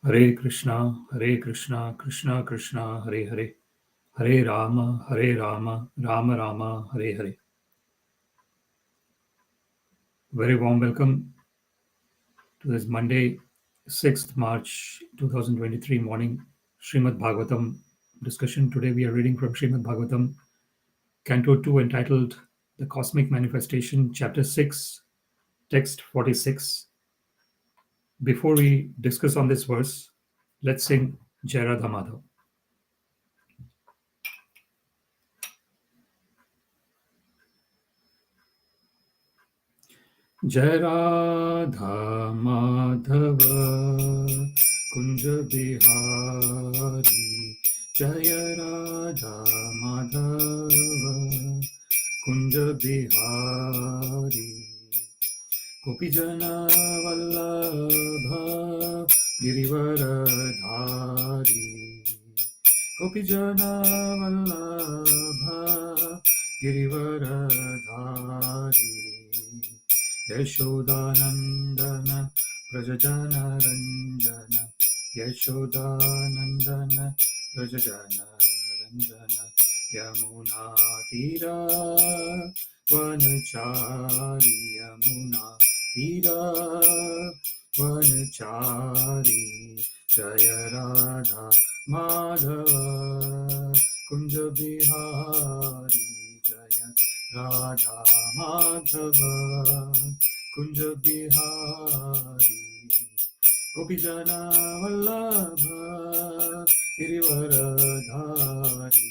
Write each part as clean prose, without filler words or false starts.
Hare Krishna, Krishna Krishna, Hare Hare, Hare Rama, Rama Rama, Hare Hare. Very warm welcome to this Monday, 6th March 2023 morning Śrīmad-Bhāgavatam discussion. Today we are reading from Śrīmad-Bhāgavatam, Canto 2, entitled The Cosmic Manifestation, Chapter 6, Text 46. Before we discuss on this verse, let's sing Jai Radha Madhav. Jai Radha Madhava Kunja Bihari, Jai Radha Madhava Kunja Bihari, Gopijana Vallabha Girivaradhari, Gopijana Vallabha Girivaradhari, Yashodanandana Prajajana Ranjana, Yashodanandana Prajajana Ranjana, Yamuna Tira Vanachari, Yamuna Tira Vanachari, Jaya Radha Madhava Kunja Bihari, Jaya Radha Madhava Kunja Bihari, Gopijana Vallabha Girivaradhari,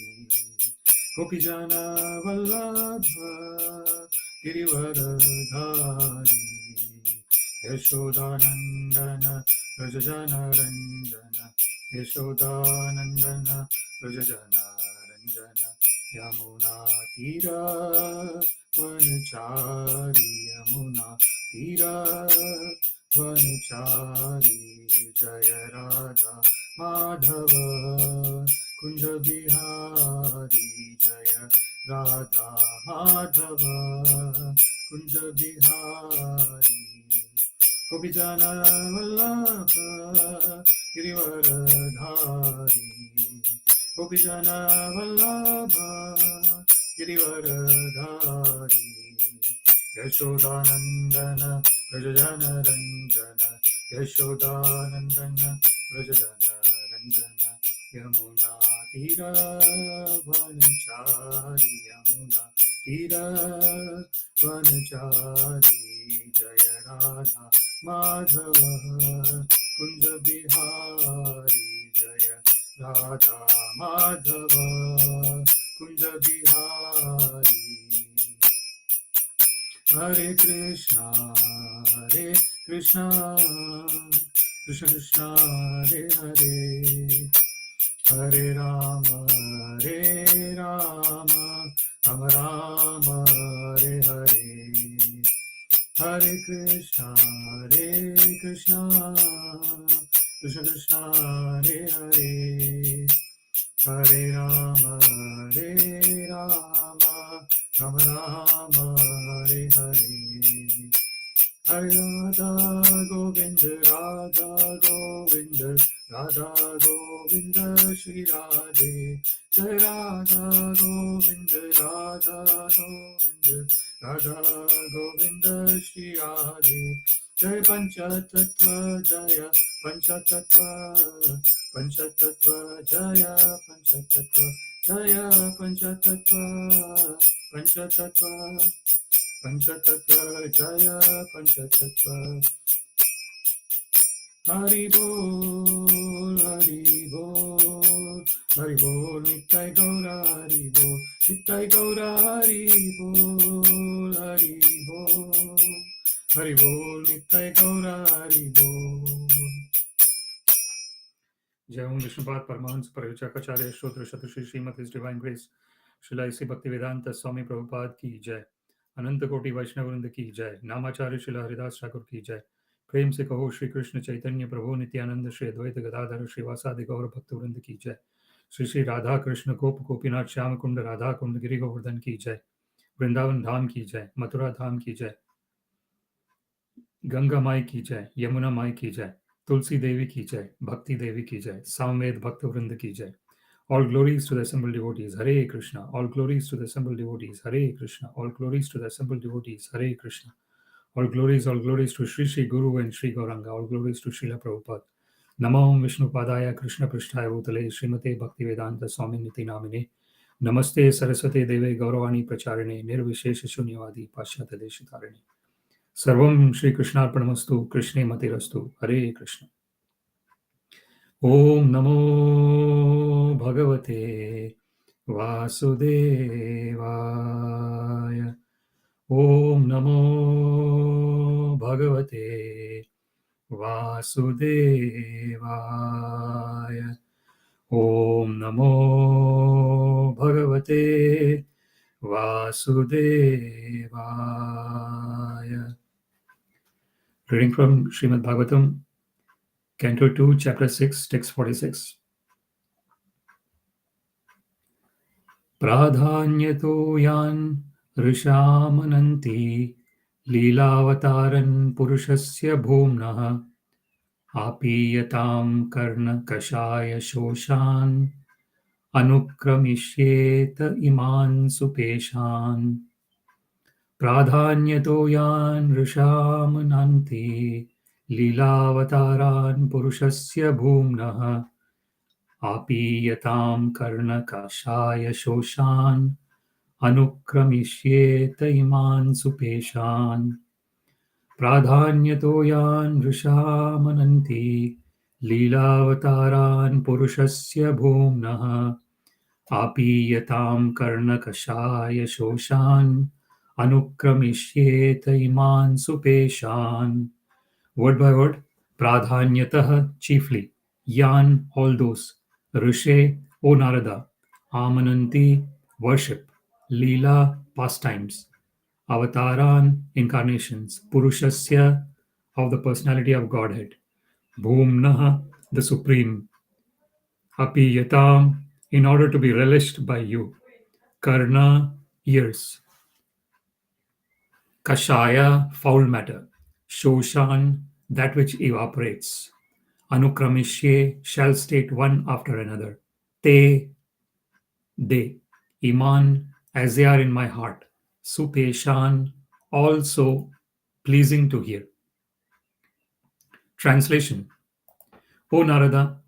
Gopijana Vallabha Girivaradhari, Yashodanandana Prajajana Ranjana, Yashodanandana Prajajana Ranjana, Yamuna Tira Vanachari, Yamuna Tira Vanachari, Jaya Radha Madhava Kunja Bihari, Jaya Radha Madhava Kunja Bihari, Gopijana Vallabha Girivaradhari, Gopijana Vallabha Girivaradhari, Yashodanandana Prajajana Ranjana, Yashodanandana Prajajana Ranjana, Yamuna Tira Vanachari, Yamuna Tira Vanachari, Jaya Radha Madhava Kunja Bihari, Jaya Radha Madhava Kunja Bihari. Hare Krishna, Krishna Krishna, Hare Hare, Hare Rama, Rama Rama, Hare Hare, Hare Krishna, Krishna Krishna, Hare Hare, Hare Rama, Rama Rama, Hare Hare, Hare Radha Govinda, Radha Govinda, Radha Govinda, Shri Radhe, Jai Radha Govinda, Radha Govinda, Radha Govinda, Shri Radhe, Jai Panchatattva, Jaya Panchatattva, Panchatattva, Jaya Panchatattva, Jaya Panchatattva, Panchatattva, Panchatattva, Jaya Panchatattva. Hari Bol, Hari Bol, Hari Bol, Nittai Gaura, Hari Bol, Nittai Gaura, Hari Bol, Hari Bol, Hari Bol, Nittai Gaura, Hari Bol. Jai Om Vishnupad Paramahansa Parivachakacharya Shrodra Shatashi Srimad His Divine Grace Srila A.C. Bhaktivedanta Swami Prabhupada ki Jai, Ananta Koti Vaishnavrinda ki Jai, Namacharya Srila Haridas Thakur ki Jai, प्रेम से कहो श्री कृष्ण चैतन्य प्रभु नित्यानंद श्री अद्वैत गदाधर श्रीवासादि गौर भक्तवृंद की जय, श्री श्री राधा कृष्ण गोप गोपीनाथ श्याम कुंड राधा कुंड गिरि गोवर्धन की जय, वृंदावन धाम की जय, मथुरा धाम की जय, गंगा माई की जय, यमुना माई की जय, Tulsi Devi ki jai, Bhakti Devi ki jai, Samved Bhakta Vrinda ki jai. All glories to the assembled devotees. Hare Krishna. All glories to the assembled devotees. Hare Krishna. All glories to the assembled devotees. Hare Krishna. All glories to Sri Sri Guru and Sri Gauranga. All glories to Srila Prabhupada. Namo Vishnu Padaya Krishna Prishtaya Bhutale Srimate Bhaktivedanta Swami Niti Namine. Namaste Saraswate Deve Gauravani Pracharine Nirvishesha Shunyavadi Pashyata Deshitarine. Sarvam Shri Krishna Arpanamastu Krishne Matirastu. Hare Krishna. Om Namo Bhagavate Vasudevaya. Om Namo Bhagavate Vasudevaya. Om Namo Bhagavate Vasudevaya. Reading from Śrīmad-Bhāgavatam, Canto 2, Chapter 6, Text 46. Prādhānyato yan āmananti līlā-avatāras puruṣasya bhūmnaḥ āpīyatāṁ karṇa-kaṣāya-śoṣān anukramiṣye imān supeśān. Prādhānyato yan āmananti līlā-avatāras puruṣasya bhūmnaḥ āpīyatāṁ karṇa-kaṣāya-śoṣān anukramiṣye imān supeśān. Prādhānyato yan āmananti līlā-avatāras puruṣasya bhūmnaḥ āpīyatāṁ karṇa-kaṣāya-śoṣān anukramiṣye imān supeśān. Word by word, prādhānyatah, chiefly, yan, all those, rishe, O Nārada, āmananti, worship, līlā, pastimes, avatāran, incarnations, puruṣasya, of the personality of Godhead, bhūmnaḥ, the supreme, āpīyatāṁ, in order to be relished by you, karna, ears, kaṣāya, foul matter, śoṣān, that which evaporates, anukramiṣye, shall state one after another, they, imān, as they are in my heart, supeśān, also pleasing to hear. Translation. O Nārada,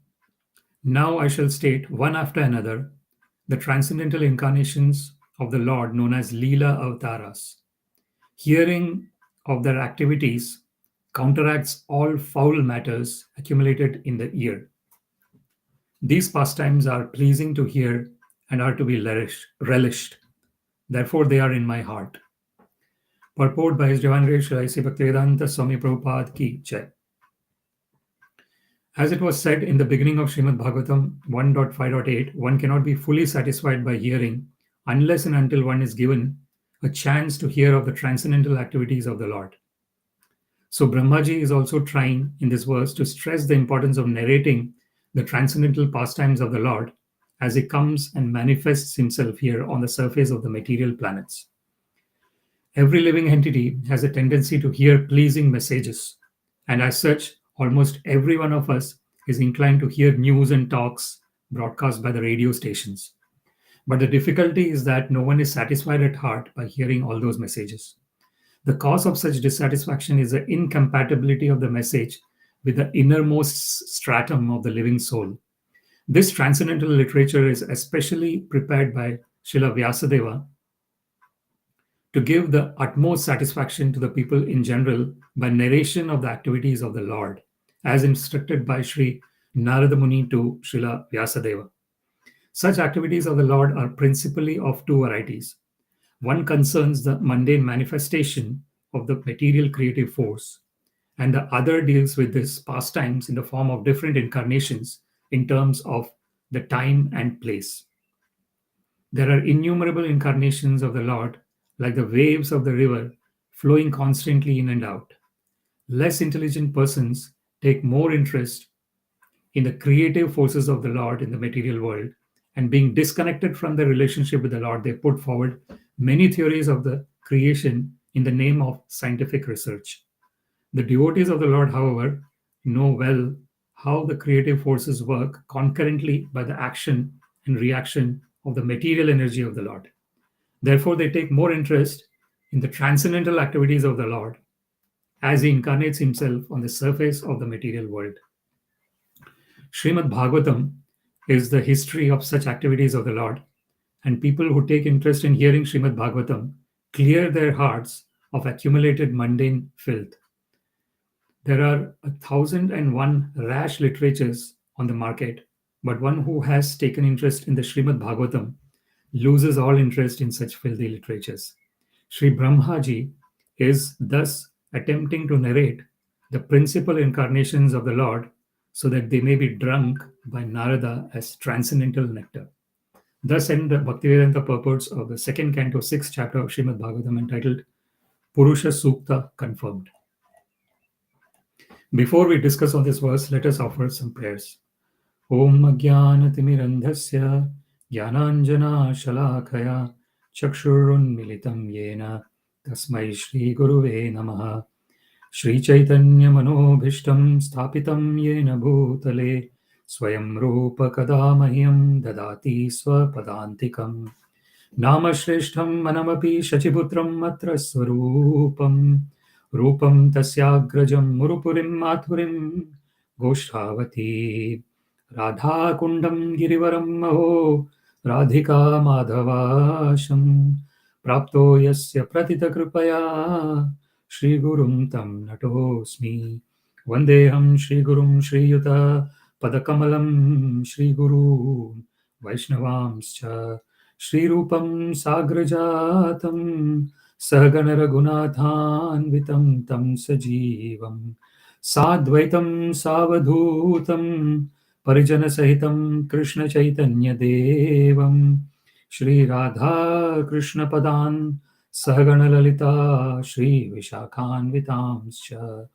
now I shall state one after another the transcendental incarnations of the Lord known as līlā-avatāras. Hearing of their activities counteracts all foul matters accumulated in the ear. These pastimes are pleasing to hear and are to be relished. Therefore, they are in my heart. Purport by His Divine Grace Srila A.C. Bhaktivedanta Swami Prabhupada Ki Jai. As it was said in the beginning of Śrīmad-Bhāgavatam 1.5.8, one cannot be fully satisfied by hearing unless and until one is given a chance to hear of the transcendental activities of the Lord. So Brahmaji is also trying in this verse to stress the importance of narrating the transcendental pastimes of the Lord as he comes and manifests himself here on the surface of the material planets. Every living entity has a tendency to hear pleasing messages, and as such, almost every one of us is inclined to hear news and talks broadcast by the radio stations. But the difficulty is that no one is satisfied at heart by hearing all those messages. The cause of such dissatisfaction is the incompatibility of the message with the innermost stratum of the living soul. This transcendental literature is especially prepared by Srila Vyasadeva to give the utmost satisfaction to the people in general by narration of the activities of the Lord, as instructed by Sri Nārada Muni to Srila Vyasadeva. Such activities of the Lord are principally of two varieties. One concerns the mundane manifestation of the material creative force, and the other deals with this pastimes in the form of different incarnations in terms of the time and place. There are innumerable incarnations of the Lord, like the waves of the river flowing constantly in and out. Less intelligent persons take more interest in the creative forces of the Lord in the material world, and being disconnected from their relationship with the Lord, they put forward many theories of the creation in the name of scientific research. The devotees of the Lord, however, know well how the creative forces work concurrently by the action and reaction of the material energy of the Lord. Therefore, they take more interest in the transcendental activities of the Lord as he incarnates himself on the surface of the material world. Śrīmad-Bhāgavatam is the history of such activities of the Lord, and people who take interest in hearing Śrīmad-Bhāgavatam clear their hearts of accumulated mundane filth. There are 1,001 rash literatures on the market, but one who has taken interest in the Śrīmad-Bhāgavatam loses all interest in such filthy literatures. Sri Brahmaji is thus attempting to narrate the principal incarnations of the Lord so that they may be drunk by Nārada as transcendental nectar. Thus end the Bhaktivedanta purports of the second canto, 6th chapter of Śrīmad-Bhāgavatam entitled Puruṣasya confirmed. Before we discuss on this verse, let us offer some prayers. Om Ajnanatimirandhasya Jnananjana Shalakaya Chakshurunmilitam Yena Tasmai Shri Guruve Namaha Shri Chaitanya Manobhishtam Sthapitam Yena Bhutale Swayam Rupa Kadamahyam Dadati Swapadantikam Nama Shreshtham Manamapi Shachiputram Matra Swarupam Rupam Tasyagrajam Murupurim Mathurim Goshavati Radha Kundam Girivaram Maho Radhika Madhavasham Prapto Yasya Pratita Kripaya Shri Gurum Tam Natosmi Vandeham Shri Gurum Shri Yuta Padakamalam Shri Guru Vaishnavamscha Shri Rupam Sagrajatam Sahagana Raghunathanvitam Tam Sajivam Sadvaitam Savadhutam Parijana Sahitam Krishna Chaitanya Devam Shri Radha Krishna Padan Sahagana Lalita Shri Vishakhanvitamscha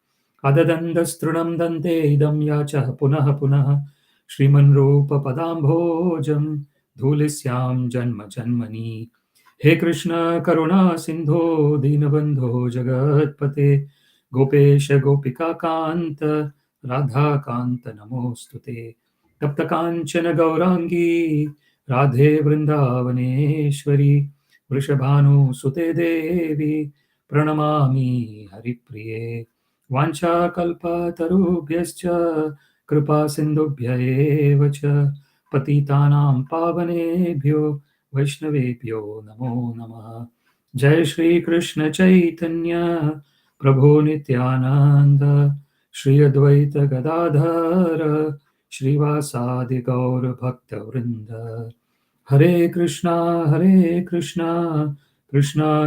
Adadandastrunam Dante Idam Yachah Punaha Punaha Shriman Rupa Padambhojam Dhulisyam Janma Janmani He Krishna Karuna Sindho Dinabandho Jagatpate Gopesha Gopika Kanta Radha Kanta Namostute Tapta Kanchana Gaurangi Radhe Vrindavaneshwari Vrishabhanu Sute Devi Pranamami Haripriye Vancha Kalpa Tarubhyascha Kripa Sindhubhya eva cha Patitanam Pavanebhyo Vaishnavebhyo Namo Namaha Jai Shri Krishna Chaitanya Prabhu Nityananda Shri Advaita Gadadhara Shrivasadi Gaur Bhakta Vrinda Hare Krishna Krishna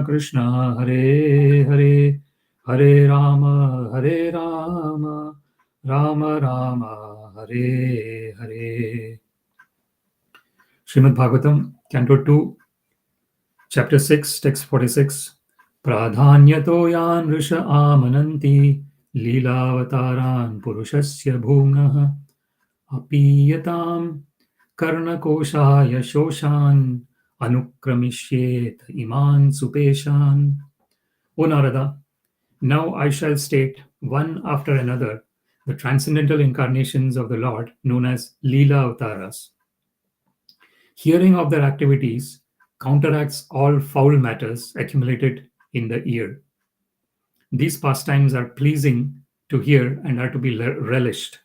Krishna Hare Hare Hare Rama Rama Rama Hare Hare. Śrīmad-Bhāgavatam, Canto 2, Chapter 6, Text 46. Prādhānyato yan risha āmananti līlā-avatāras puruṣasya bhūmnaḥ āpīyatāṁ karṇa-kaṣāya-śoṣān anukramiṣye imān supeśān. O Nārada, now I shall state one after another the transcendental incarnations of the Lord known as līlā-avatāras. Hearing of their activities counteracts all foul matters accumulated in the ear. These pastimes are pleasing to hear and are to be relished.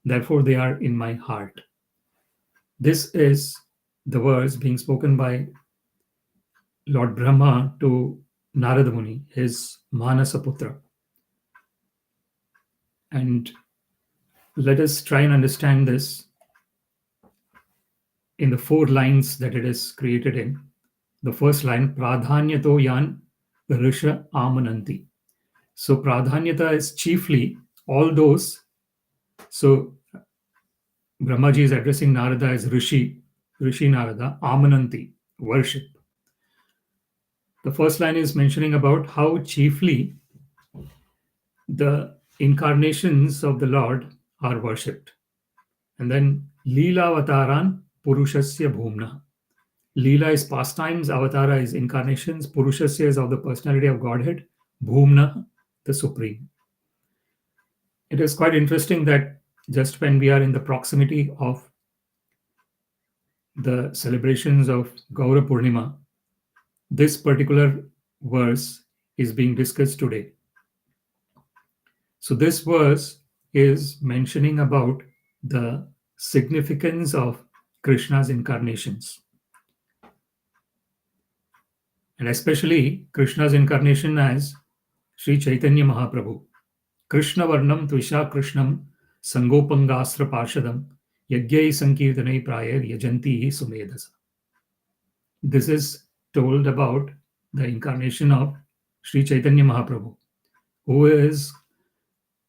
Therefore, they are in my heart. This is the verse being spoken by Lord Brahma to Nārada Muni, his Manasaputra. And let us try and understand this in the 4 lines that it is created in. The first line, prādhānyato yan risha āmananti. So prādhānyata is chiefly all those. So Brahmaji is addressing Nārada as Rishi Nārada, āmananti, worship. The first line is mentioning about how chiefly the incarnations of the Lord are worshipped. And then līlā-avatāraṇ puruṣasya bhūmnaḥ. Līlā is pastimes, avatara is incarnations, puruṣasya is of the personality of Godhead, bhūmnaḥ, the supreme. It is quite interesting that just when we are in the proximity of the celebrations of Gaura Purnima, this particular verse is being discussed today. So this verse is mentioning about the significance of Krishna's incarnations, and especially Krishna's incarnation as Sri Chaitanya Mahaprabhu. Krishna Varnam Tvisha Krishnam Sangopangastra Parshadam Yagyai Sankirtanai Prayar Yajanti Sumedasa. This is told about the incarnation of Sri Chaitanya Mahaprabhu, who is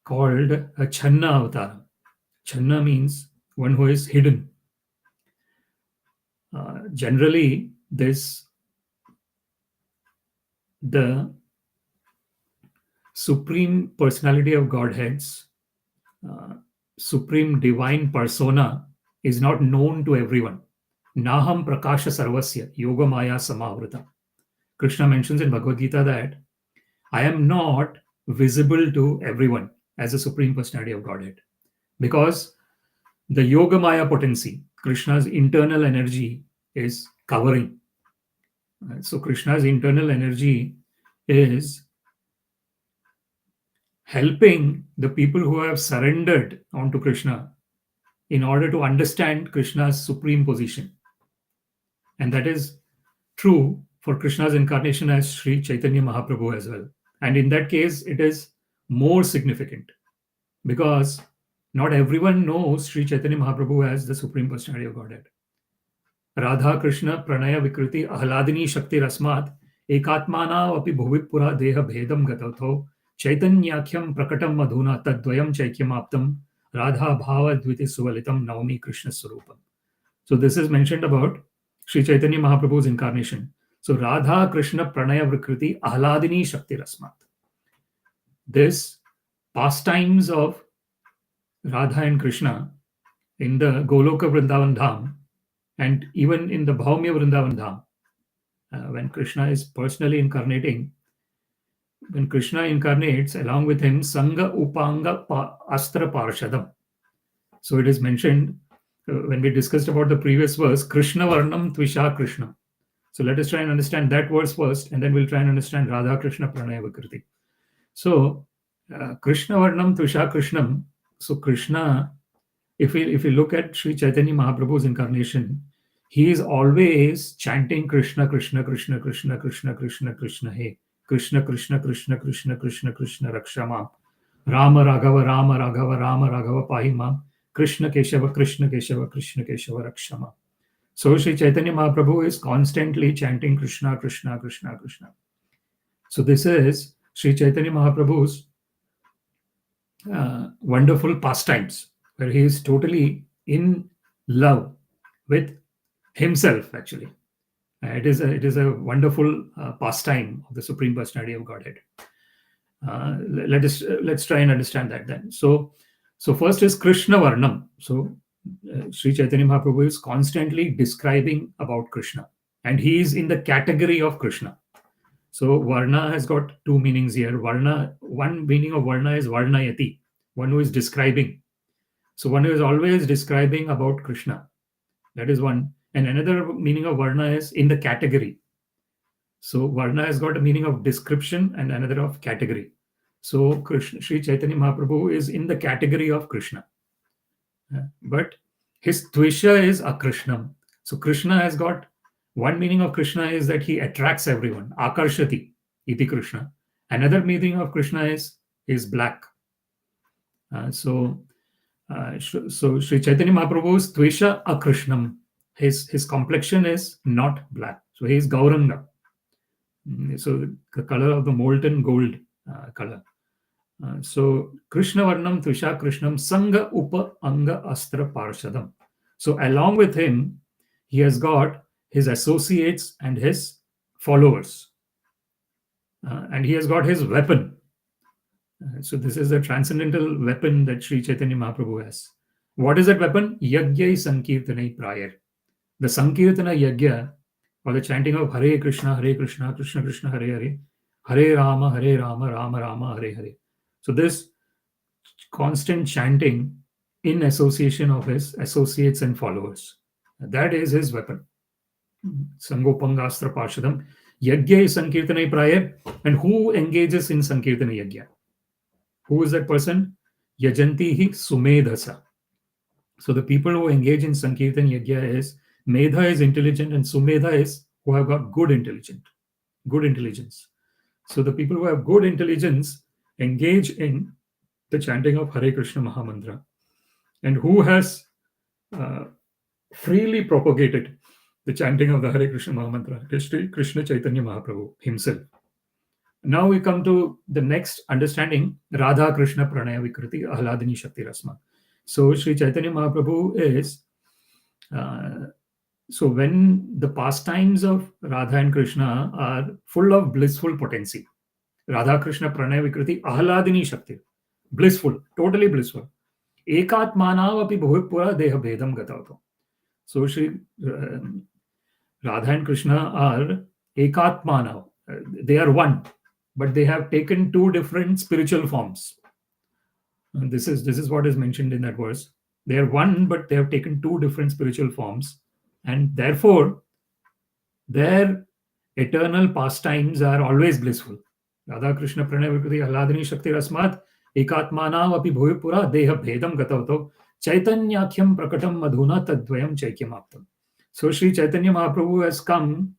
called a Channa-avatara. Channa means one who is hidden. Generally, the Supreme Personality of Godhead's Supreme Divine Persona is not known to everyone. Naham prakasha sarvasya yoga maya samavrita. Krishna mentions in Bhagavad Gita that I am not visible to everyone as a Supreme Personality of Godhead, because the yoga maya potency, Krishna's internal energy, is covering. So Krishna's internal energy is helping the people who have surrendered onto Krishna in order to understand Krishna's supreme position. And that is true for Krishna's incarnation as Sri Chaitanya Mahaprabhu as well. And in that case, it is more significant because not everyone knows Sri Chaitanya Mahaprabhu as the Supreme Personality of Godhead. Radha Krishna Pranaya Vikriti Ahladini Shakti Rasmat Ekatmana Api Bhuvipura Deha Bhedam Gatatho Chaitanyakhyam Prakatam Madhuna Tadvayam Chaikyam Aptam Radha Bhava Dviti Suvalitam Naumi Krishna Surupam. So this is mentioned about Sri Chaitanya Mahaprabhu's incarnation. So Radha Krishna Pranaya Vikriti Ahladini Shakti Rasmat. This pastimes of Radha and Krishna in the Goloka Vrindavan Dham and even in the Bhaumya Vrindavan Dham, when Krishna is personally incarnating, when Krishna incarnates, along with him, Sangha Upanga Astra Parshadam. So it is mentioned when we discussed about the previous verse, Krishna Varnam Tvisha Krishna. So let us try and understand that verse first, and then we'll try and understand Radha Krishna Pranaya Vikriti. So Krishna Varnam Tvisha Krishnam. So Krishna, if we look at Sri Chaitanya Mahaprabhu's incarnation, he is always chanting Krishna, Krishna, Krishna, Krishna, Krishna, Krishna, Krishna, Hey, Krishna, Krishna, Krishna, Krishna, Krishna, Krishna, Rakshama, Rama, Raghava, Rama, Raghava, Rama, Raghava, Pahima, Krishna, Keshava, Krishna, Keshava, Krishna, Keshava, Rakshama. So Sri Chaitanya Mahaprabhu is constantly chanting Krishna, Krishna, Krishna, Krishna. So this is Sri Chaitanya Mahaprabhu's wonderful pastimes, where he is totally in love with himself. Actually, it is a wonderful pastime of the Supreme Personality of Godhead. Let's try and understand that then. So first is Krishna Varnam. So Sri Chaitanya Mahaprabhu is constantly describing about Krishna, and he is in the category of Krishna. So Varna has got two meanings here. Varna, one meaning of Varna is Varnayati, one who is describing. So one who is always describing about Krishna. That is one. And another meaning of Varna is in the category. So Varna has got a meaning of description and another of category. So Krishna, Sri Chaitanya Mahaprabhu is in the category of Krishna. But his Tvisha is Akrishnam. So Krishna has got one meaning of Krishna is that he attracts everyone. Akarshati, iti Krishna. Another meaning of Krishna is black. So Sri Chaitanya Mahaprabhu's Tvisha Akrishnam. His complexion is not black. So he is Gauranga. So the color of the molten gold color. So Krishna Varnam Tvisha Krishnam Sangha Upa Anga Astra Parshadam. So along with him, he has got his associates and his followers. And he has got his weapon. So this is a transcendental weapon that Sri Chaitanya Mahaprabhu has. What is that weapon? Yagyai Sankirtanai Prayar. The Sankirtana Yagya, or the chanting of Hare Krishna, Krishna Krishna, Hare Hare, Hare Rama, Rama Rama, Hare Hare. So this constant chanting in association of his associates and followers. That is his weapon. Sangopangastra Parshadam. Yajna is Sankirtana Praya. And who engages in Sankirtana Yajna? Who is that person? Yajantihi Sumedhasa. So the people who engage in Sankirtan Yajna is Medha is intelligent and Sumedha is who have got good intelligence. So the people who have good intelligence engage in the chanting of Hare Krishna Mahamantra, and who has freely propagated the chanting of the Hare Krishna Mahamantra is Sri Krishna Chaitanya Mahaprabhu himself. Now we come to the next understanding, Radha Krishna Pranaya Vikriti Ahladini Shakti Rasma. So Sri Chaitanya Mahaprabhu is, so when the pastimes of Radha and Krishna are full of blissful potency, Radha Krishna Pranaya Vikriti Ahladini Shakti, blissful, totally blissful. Ekatmanav api bhuvipura deha bhedam gatavato. So Sri Radha and Krishna are ekatmanav. They are one, but they have taken two different spiritual forms. And this is what is mentioned in that verse. They are one, but they have taken two different spiritual forms, and therefore their eternal pastimes are always blissful. Radha Krishna Pranaya Vikriti Ahladini Shakti Rasmat Ekatmanav api bhuvipura deha bhedam gatavato Chaitanyakhyam prakatam madhuna tadvayam chaikyamaptam. So Sri Chaitanya Mahaprabhu has come.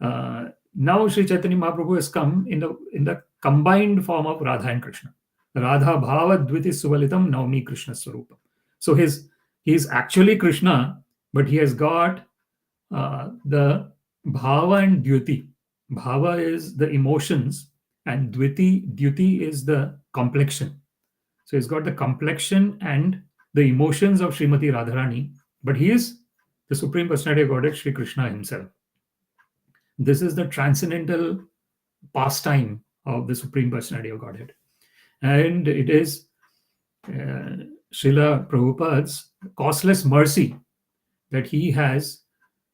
Now Sri Chaitanya Mahaprabhu has come in the combined form of Radha and Krishna. Radha Bhava Dviti Suvalitam Naumi Krishna Swarupam. So he is actually Krishna, but he has got the Bhava and Dviti. Bhava is the emotions, and Dviti is the complexion. So he's got the complexion and the emotions of Srimati Radharani, but he is the Supreme Personality of Godhead, Sri Krishna himself. This is the transcendental pastime of the Supreme Personality of Godhead. And it is Srila Prabhupada's costless mercy that he has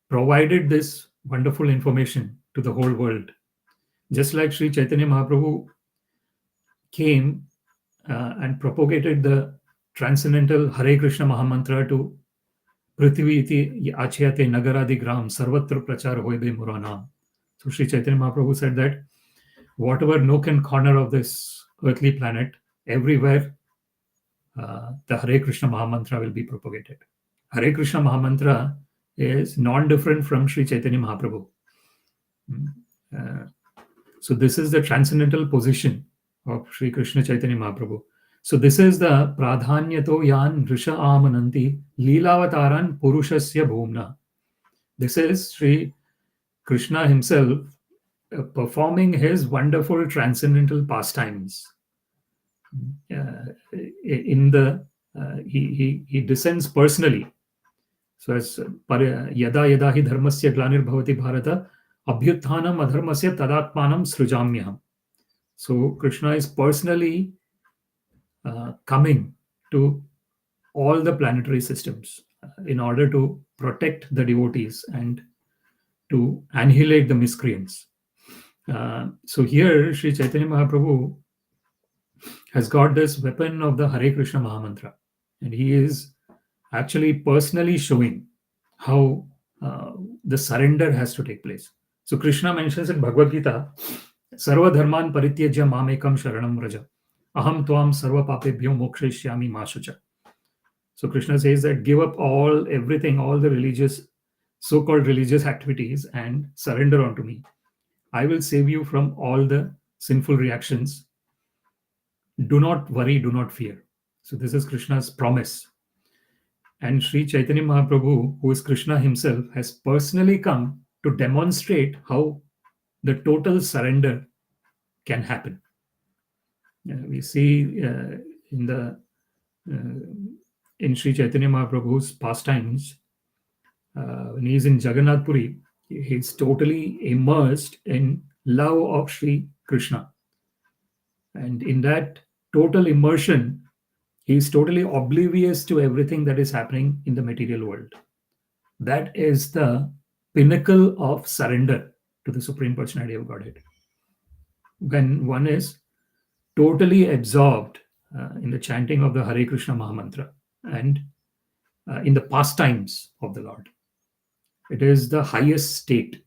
provided this wonderful information to the whole world. Just like Sri Chaitanya Mahaprabhu came and propagated the transcendental Hare Krishna Mahamantra to Prithvi iti achayate nagaradi gram sarvatra prachar hoibe muranam. So Sri Chaitanya Mahaprabhu said that whatever nook and corner of this earthly planet, everywhere the Hare Krishna Mahamantra will be propagated. Hare Krishna Mahamantra is non-different from Sri Chaitanya Mahaprabhu. So this is the transcendental position of Sri Krishna Chaitanya Mahaprabhu. So this is the prādhānyato yan risha āmananti līlā-avatāras puruṣasya bhūmnaḥ. This is Sri Krishna himself performing his wonderful transcendental pastimes. He descends personally. So as yada yada hi dharmasya glanir-bhavati bharata abhyutthanam adharmasya tadatmanam srujamyaham. So Krishna is personally coming to all the planetary systems in order to protect the devotees and to annihilate the miscreants. So here Sri Chaitanya Mahaprabhu has got this weapon of the Hare Krishna Mahamantra, and he is actually personally showing how the surrender has to take place. So Krishna mentions in Bhagavad Gita, Sarva dharman parityajya mamekam sharanam vraja aham tvam sarva papebhyo mokshishyami ma shucha. So Krishna says that give up everything, all the religious, so-called religious activities, and surrender unto me. I will save you from all the sinful reactions. Do not worry, do not fear. So this is Krishna's promise. And Sri Chaitanya Mahaprabhu, who is Krishna himself, has personally come to demonstrate how the total surrender can happen. We see in Sri Chaitanya Mahaprabhu's pastimes, when he is in Jagannath Puri, he is totally immersed in love of Sri Krishna. And in that total immersion, he is totally oblivious to everything that is happening in the material world. That is the pinnacle of surrender to the Supreme Personality of Godhead. When one is totally absorbed in the chanting of the Hare Krishna Mahamantra, and in the pastimes of the Lord. It is the highest state.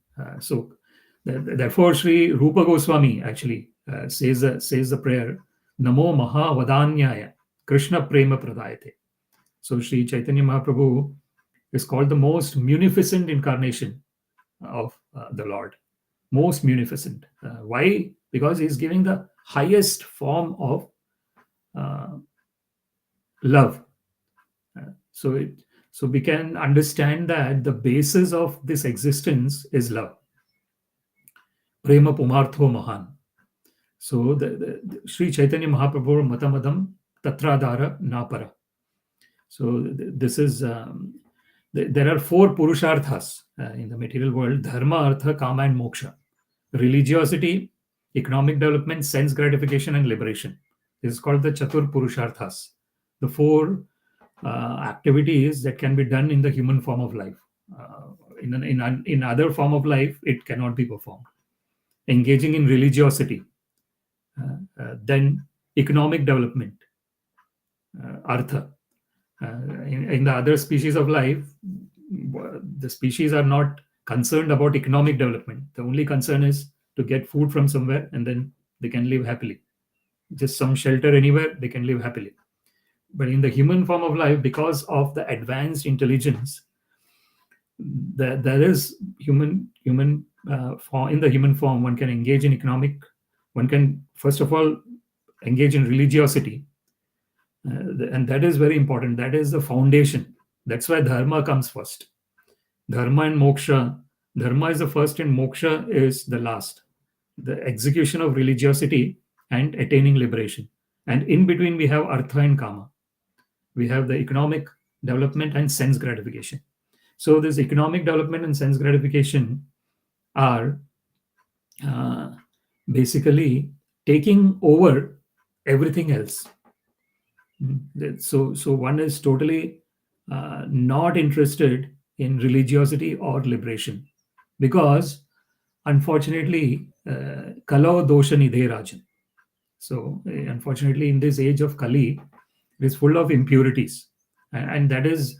Therefore, Sri Rupa Goswami actually says the prayer, Namo Mahavadanyaya Krishna Prema Pradayate. So Sri Chaitanya Mahaprabhu is called the most munificent incarnation of the Lord. Most munificent. Why? Because he's giving the highest form of love. So we can understand that the basis of this existence is love. Prema pumartho mahan. So the Sri Chaitanya Mahaprabhu matamadam tatradhara napara. So this is there are four purusharthas in the material world: dharma, artha, kama, and moksha. Religiosity, economic development, sense gratification, and liberation. This is called the chatur purusharthas. The four activities that can be done in the human form of life. In other form of life, it cannot be performed. Engaging in religiosity, then economic development, artha. In the other species of life, the species are not concerned about economic development. The only concern is to get food from somewhere, and then they can live happily. Just some shelter anywhere, they can live happily. But in the human form of life, because of the advanced intelligence, there is human form. In the human form, one can engage in economic. One can first of all engage in religiosity. And that is very important. That is the foundation. That's why dharma comes first. Dharma and moksha. Dharma is the first and moksha is the last. The execution of religiosity and attaining liberation. And in between we have artha and kama. We have the economic development and sense gratification. So this economic development and sense gratification are basically taking over everything else. So one is totally not interested in religiosity or liberation, because unfortunately kalo dosha nidhe rajan. So unfortunately in this age of Kali, it is full of impurities, and that is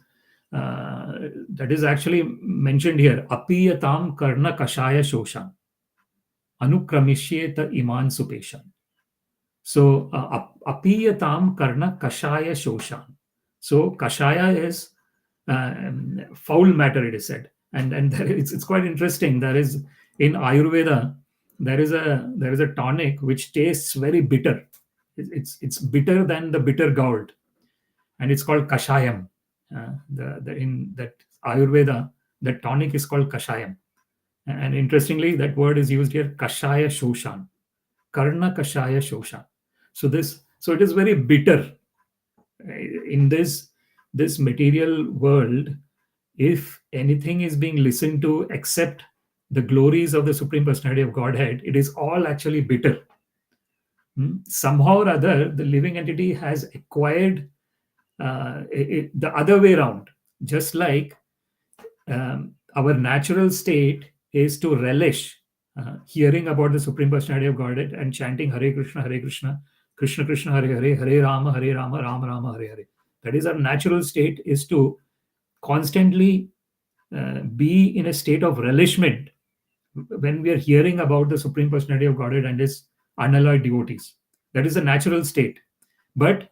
actually mentioned here. Āpīyatāṁ karṇa-kaṣāya-śoṣān anukramiṣye imān supeśān. So āpīyatāṁ karṇa-kaṣāya-śoṣān. So kaṣāya is foul matter, it is said, and it's quite interesting. There is in Ayurveda there is a tonic which tastes very bitter. It's bitter than the bitter gourd, and it's called kashayam. In that Ayurveda, the tonic is called kashayam, and interestingly, that word is used here, kaṣāya-śoṣān, karṇa-kaṣāya-śoṣān. So it is very bitter. In this material world, if anything is being listened to except the glories of the Supreme Personality of Godhead, it is all actually bitter. Somehow or other, the living entity has acquired the other way around. Just like our natural state is to relish hearing about the Supreme Personality of Godhead and chanting Hare Krishna, Krishna Krishna, Hare Hare, Hare Rama, Rama Rama, Hare Hare. That is our natural state, is to constantly be in a state of relishment when we are hearing about the Supreme Personality of Godhead and his unalloyed devotees. That is the natural state. But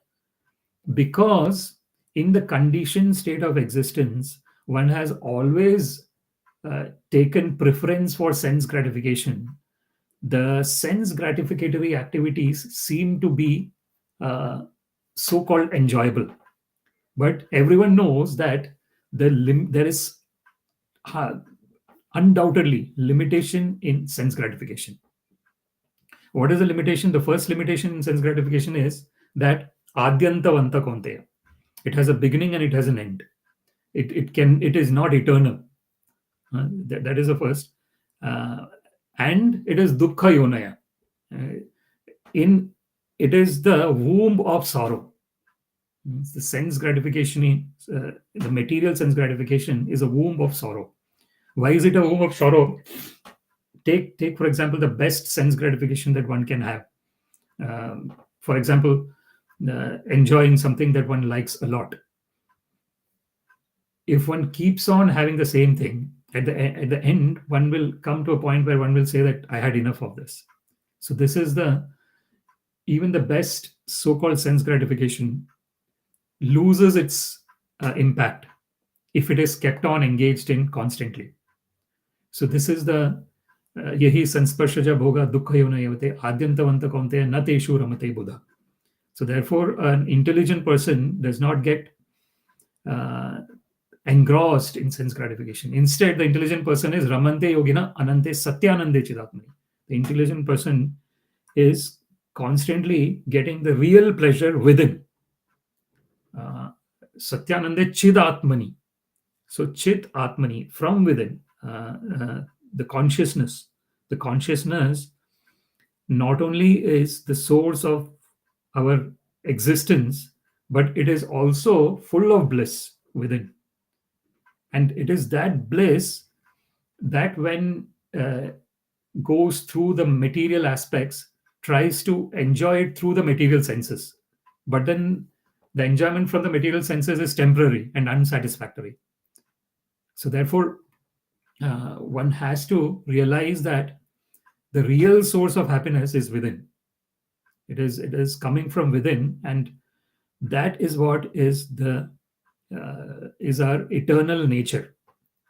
because in the conditioned state of existence, one has always taken preference for sense gratification, the sense gratificatory activities seem to be so-called enjoyable. But everyone knows that there is undoubtedly limitation in sense gratification. What is the limitation? The first limitation in sense gratification is that adyantavanta kaunteya. It has a beginning and it has an end. It is not eternal. That is the first. And it is dukkha yonaya. It is the womb of sorrow. The sense gratification, the material sense gratification is a womb of sorrow. Why is it a womb of sorrow? Take for example, the best sense gratification that one can have. For example, enjoying something that one likes a lot. If one keeps on having the same thing, at the end, one will come to a point where one will say that I had enough of this. So this is even the best so-called sense gratification loses its impact if it is kept on engaged in constantly. So this is the yahi sansparshaja bhoga dukkhayo yavate adyantavanta kaunteya na teshu ramate buddha. So therefore, an intelligent person does not get engrossed in sense gratification. Instead, the intelligent person is ramante yogina anante satyanande chidatmani. The intelligent person is constantly getting the real pleasure within. Satyanande chidatmani. So chit atmani, from within. The consciousness not only is the source of our existence, but it is also full of bliss within. And it is that bliss that, when goes through the material aspects, tries to enjoy it through the material senses. But then the enjoyment from the material senses is temporary and unsatisfactory. So therefore, one has to realize that the real source of happiness is within. It is coming from within, and that is what is our eternal nature.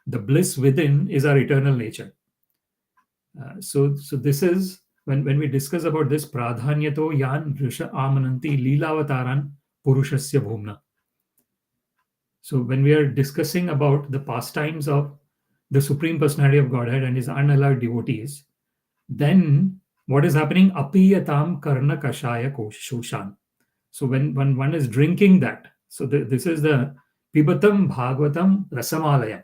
The bliss within is our eternal nature. So this is when we discuss about this prādhānyato yan risha āmananti līlā-avatāras puruṣasya bhūmnaḥ. So when we are discussing about the pastimes of the Supreme Personality of Godhead and his unalloyed devotees, then what is happening? āpīyatāṁ karṇa-kaṣāya-śoṣān. So when one is drinking that, so this is the pibatam bhāgavatam rasamalayam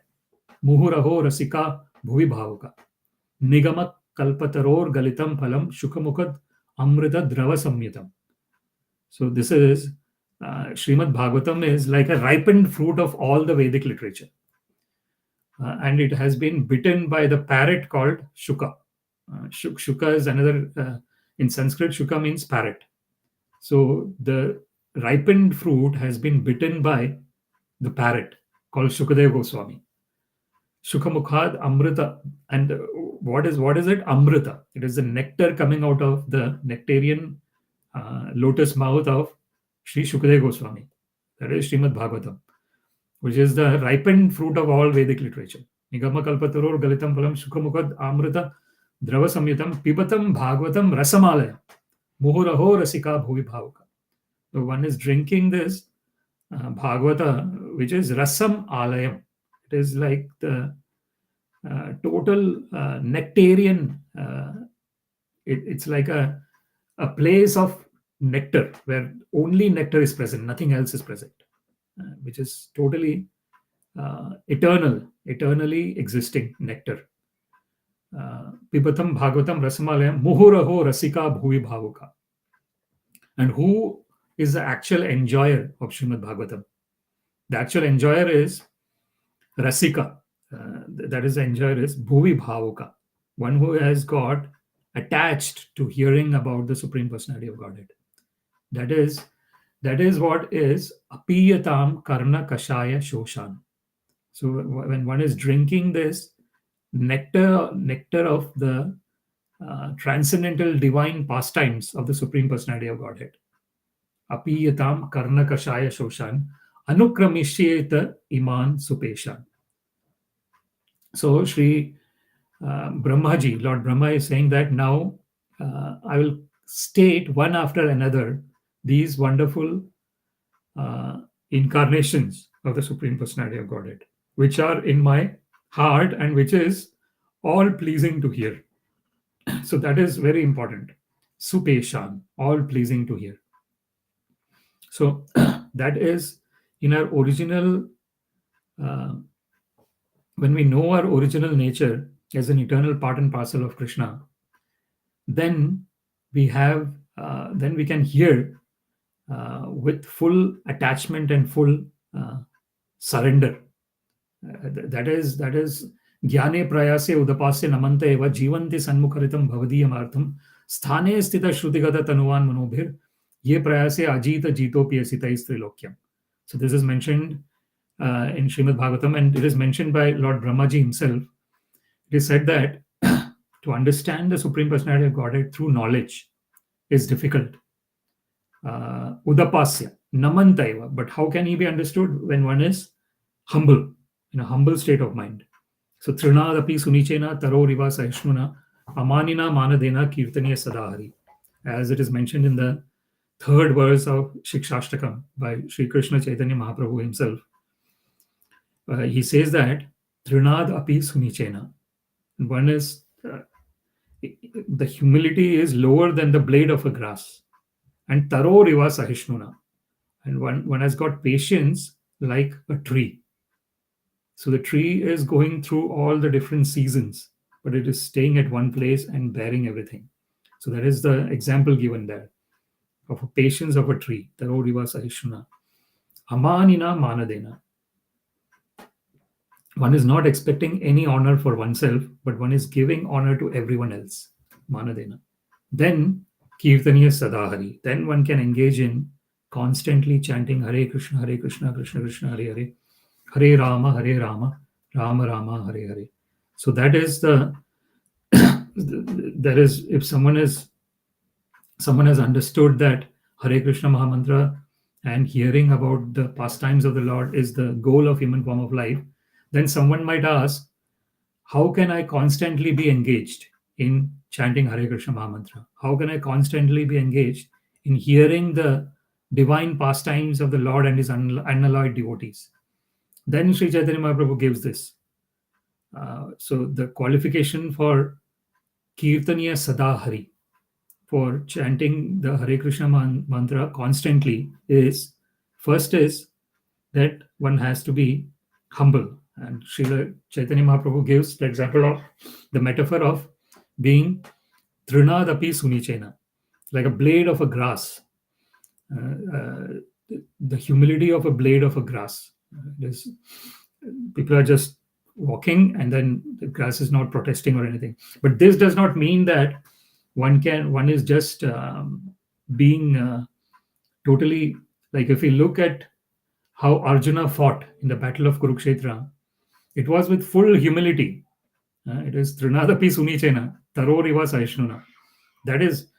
muhuraho rasika bhuvi bhavuka nigama kalpataror galitam phalam shukhamukad amrita drava samyutam. So this is Śrīmad-Bhāgavatam is like a ripened fruit of all the Vedic literature. And it has been bitten by the parrot called Shuka. Shuka is another, in Sanskrit, Shuka means parrot. So the ripened fruit has been bitten by the parrot called Shukadeva Goswami. Shukhamukhad Amrita. And what is it? Amrita. It is the nectar coming out of the nectarian lotus mouth of Sri Shukadeva Goswami. That is Śrīmad-Bhāgavatam, which is the ripened fruit of all Vedic literature. Nigama kalpataror galitam phalam shukhamukhad amrita drava samyutam pibatam bhagavatam rasamalayam muhuraho rasika bhuvi bhavuka. So one is drinking this Bhagavata, which is rasam alayam. It is like the total nectarian. It's like a place of nectar where only nectar is present, nothing else is present, which is totally eternally existing nectar. Pibatam bhagavatam rasamalayam muhuraho rasika bhuvi bhavuka. And who is the actual enjoyer of Śrīmad-Bhāgavatam? The actual enjoyer is rasika. That is, the enjoyer is bhuvi bhavuka, one who has got attached to hearing about the Supreme Personality of Godhead. That is what is āpīyatāṁ karṇa-kaṣāya-śoṣān. So when one is drinking this nectar of the transcendental divine pastimes of the Supreme Personality of Godhead, āpīyatāṁ karṇa-kaṣāya-śoṣān anukramiṣye imān supeśān. So Sri Brahmaji, Lord Brahma, is saying that now I will state one after another these wonderful incarnations of the Supreme Personality of Godhead, which are in my heart and which is all pleasing to hear. So that is very important. Supeśān, all pleasing to hear. So that is in our original, when we know our original nature as an eternal part and parcel of Krishna, then we can hear with full attachment and full surrender. That is jnane prayase udapasya namanta eva jivanti sanmukharitam bhavadiyamartham sthane stita shrutigata tanuvan manobhir Ye prayase ajita jitopi asitais trilokyam. So this is mentioned in Śrīmad-Bhāgavatam, and it is mentioned by Lord Brahmaji himself. It is said that to understand the Supreme Personality of Godhead through knowledge is difficult. Udapasya, namantaiva. But how can he be understood when one is humble, in a humble state of mind? So trinadapi sunichena taro riva sahishnuna amanina manadena kirtaniya sadahari. As it is mentioned in the third verse of Shikshashtakam by Sri Krishna Chaitanya Mahaprabhu himself. He says that trinad api sunichena. One is, the humility is lower than the blade of a grass. And taro riva sahishnuna. And one has got patience like a tree. So the tree is going through all the different seasons, but it is staying at one place and bearing everything. So that is the example given there of a patience of a tree. Taro riva sahishnuna. Amanina manadena. One is not expecting any honor for oneself, but one is giving honor to everyone else. Manadena. Then kirtaniya sadahari. Then one can engage in constantly chanting Hare Krishna, Krishna Krishna, Hare Hare, Hare Rama, Rama Rama, Hare Hare. So that is that is, if someone has understood that Hare Krishna Mahamantra and hearing about the pastimes of the Lord is the goal of human form of life, then someone might ask, how can I constantly be engaged in chanting Hare Krishna Mahamantra? How can I constantly be engaged in hearing the divine pastimes of the Lord and his unalloyed devotees? Then Sri Chaitanya Mahaprabhu gives this. So the qualification for Kirtaniya Sadahari, for chanting the Hare Krishna mantra constantly, is first is that one has to be humble. And Srila Chaitanya Mahaprabhu gives the example of the metaphor of being trinadapi sunichena, like a blade of a grass. The humility of a blade of a grass. People are just walking and then the grass is not protesting or anything. But this does not mean that one is just being totally, like if we look at how Arjuna fought in the battle of Kurukshetra, it was with full humility. It is trinadapi sunichena, taro riva sahishnuna. That is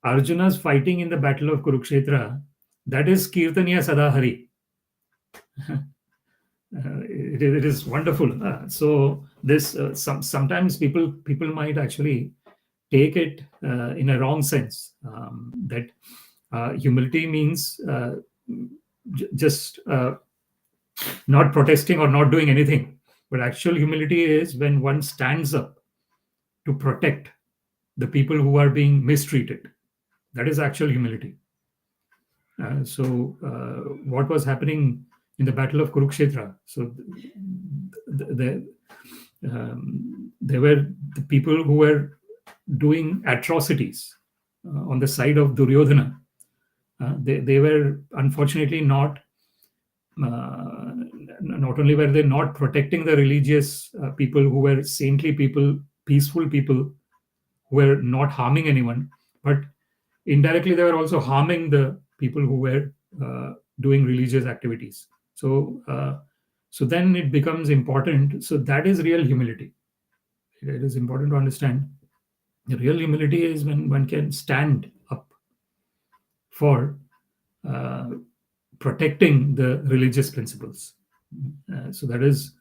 Arjuna's fighting in the battle of Kurukshetra. That is Kirtaniya Sadahari. It is wonderful. So this sometimes people might actually take it in a wrong sense, that humility means just not protesting or not doing anything. But actual humility is when one stands up to protect the people who are being mistreated. That is actual humility. So what was happening in the battle of Kurukshetra? So there were the people who were doing atrocities on the side of Duryodhana. They were unfortunately not only were they not protecting the religious people who were saintly people, peaceful people who were not harming anyone, but indirectly they were also harming the people who were doing religious activities. So then it becomes important. So that is real humility. It is important to understand. The real humility is when one can stand up for protecting the religious principles. So that is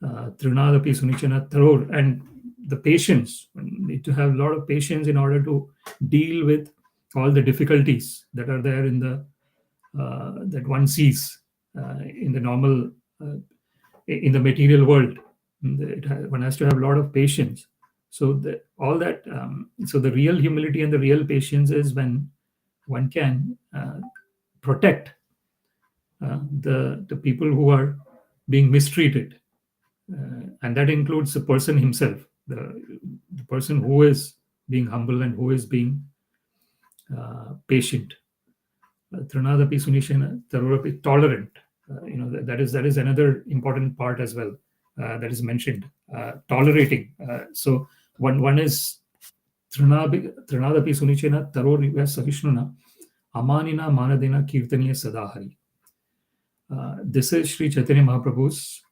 trinadapi sunichena taro, and the patience. One need to have a lot of patience in order to deal with all the difficulties that are there in the that one sees in the normal in the material world. One has to have a lot of patience. So the real humility and the real patience is when one can protect the people who are being mistreated, and that includes the person himself, the person who is being humble and who is being patient. Trinadapi sunishena tarorapi, tolerant. That is another important part as well that is mentioned. Tolerating. So one is trinadapi sunichena taroriva sahishnuna amanina manadena kirtaniya sadahari. This is Sri Chaitanya Mahaprabhu's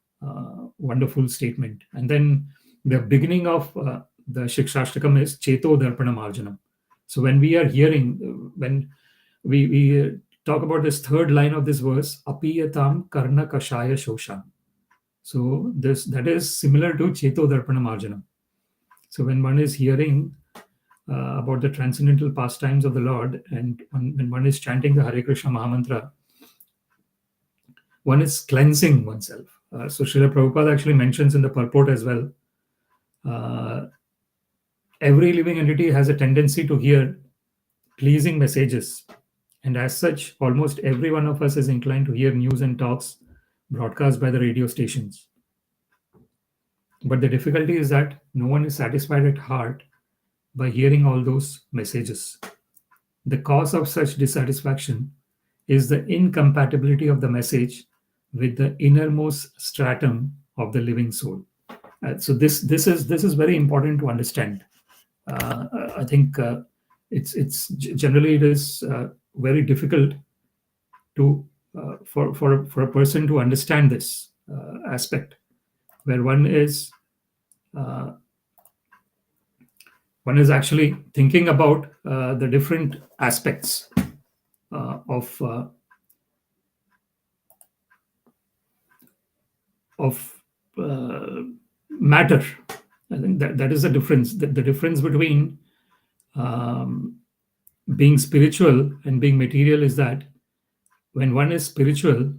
wonderful statement. And then the beginning of the Shikshashtakam is Cheto Darpana Marjanam. So when we are hearing, when we talk about this third line of this verse, āpīyatāṁ karṇa-kaṣāya-śoṣān. So that is similar to Cheto Darpana Marjanam. So when one is hearing about the transcendental pastimes of the Lord, and when one is chanting the Hare Krishna Mahamantra, one is cleansing oneself. So Srila Prabhupada actually mentions in the purport as well, every living entity has a tendency to hear pleasing messages. And as such, almost every one of us is inclined to hear news and talks broadcast by the radio stations. But the difficulty is that no one is satisfied at heart by hearing all those messages. The cause of such dissatisfaction is the incompatibility of the message with the innermost stratum of the living soul. So this is very important to understand. I think it's generally it is very difficult to for a person to understand this aspect, where one is actually thinking about the different aspects of matter. I think that is the difference. The difference between being spiritual and being material is that when one is spiritual,